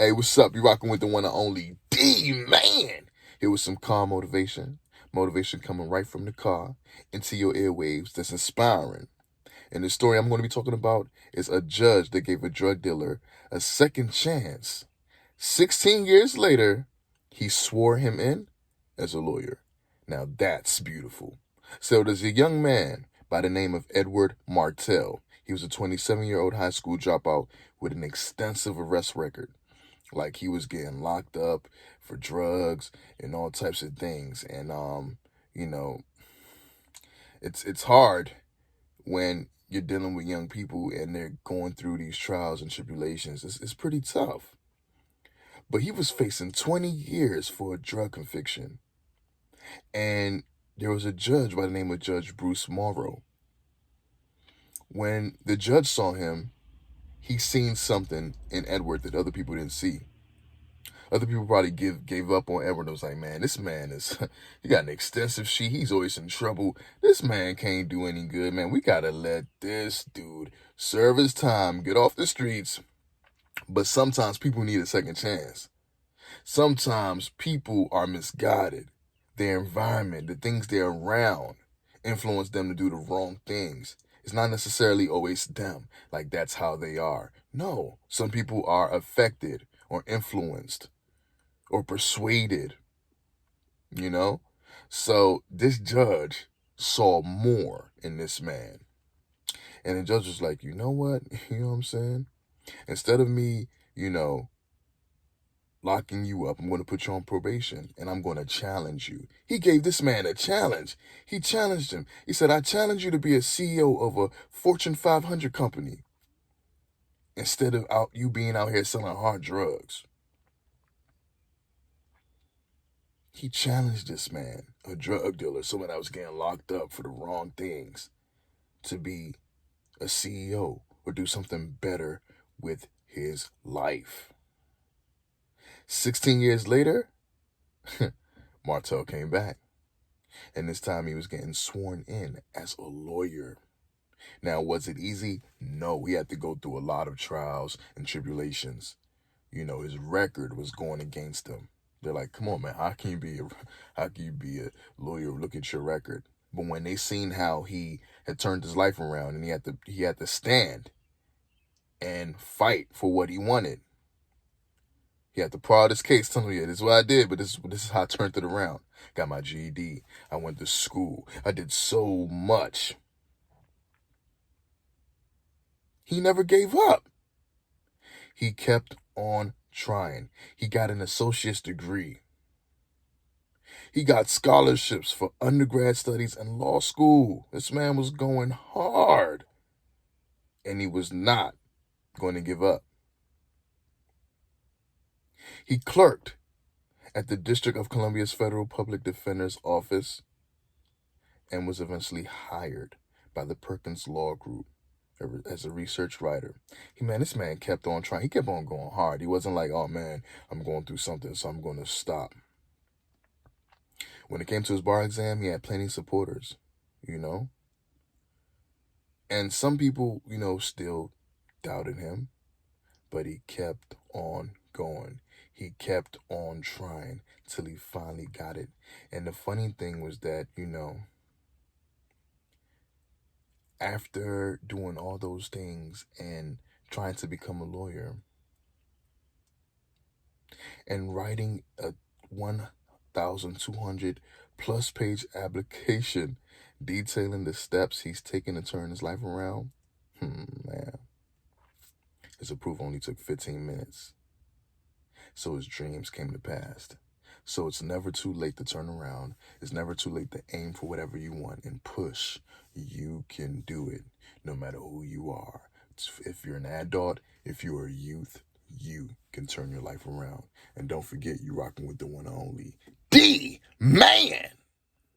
Hey, what's up? You rocking with the one and only D-Man. Here with some calm motivation. Motivation coming right from the car into your airwaves that's inspiring. And the story I'm going to be talking about is a judge that gave a drug dealer a second chance. 16 years later, he swore him in as a lawyer. Now that's beautiful. So there's a young man by the name of Edward Martell. He was a 27-year-old high school dropout with an extensive arrest record. Like he was getting locked up for drugs and all types of things. And you know, it's hard when you're dealing with young people and they're going through these trials and tribulations. It's pretty tough. But he was facing 20 years for a drug conviction. And there was a judge by the name of Judge Bruce Morrow. When the judge saw him, he seen something in Edward that other people didn't see. Other people probably gave up on Edward. It was like, man, this man is, he got an extensive sheet. He's always in trouble. This man can't do any good, man. We got to let this dude serve his time, get off the streets. But sometimes people need a second chance. Sometimes people are misguided. Their environment, the things they're around, influence them to do the wrong things. It's not necessarily always them. Like that's how they are. No, some people are affected or influenced or persuaded, So this judge saw more in this man. And the judge was like, you know what? You know what I'm saying? Instead of me, locking you up, I'm going to put you on probation and I'm going to challenge you. He gave this man a challenge. He challenged him. He said, I challenge you to be a CEO of a Fortune 500 company instead of you being out here selling hard drugs. He challenged this man, a drug dealer, someone that was getting locked up for the wrong things, to be a CEO or do something better with his life. 16 years later, Martell came back. And this time he was getting sworn in as a lawyer. Now, was it easy? No, he had to go through a lot of trials and tribulations. His record was going against him. They're like, come on, man, how can you be a lawyer? Look at your record. But when they seen how he had turned his life around and he had to stand and fight for what he wanted. He had to prod his case, telling me, yeah, this is what I did, but this is how I turned it around. Got my GED. I went to school. I did so much. He never gave up. He kept on trying. He got an associate's degree. He got scholarships for undergrad studies and law school. This man was going hard. And he was not going to give up. He clerked at the District of Columbia's Federal Public Defender's Office and was eventually hired by the Perkins Law Group as a research writer. This man kept on trying. He kept on going hard. He wasn't like, oh man, I'm going through something, so I'm going to stop. When it came to his bar exam, he had plenty of supporters, And some people, still doubted him, but he kept on going. He kept on trying till he finally got it. And the funny thing was that, after doing all those things and trying to become a lawyer and writing a 1,200 plus page application detailing the steps he's taken to turn his life around, man, his approval only took 15 minutes. So his dreams came to pass. So it's never too late to turn around. It's never too late to aim for whatever you want and push. You can do it no matter who you are. If you're an adult, if you're a youth, you can turn your life around. And don't forget, you're rocking with the one and only D-Man.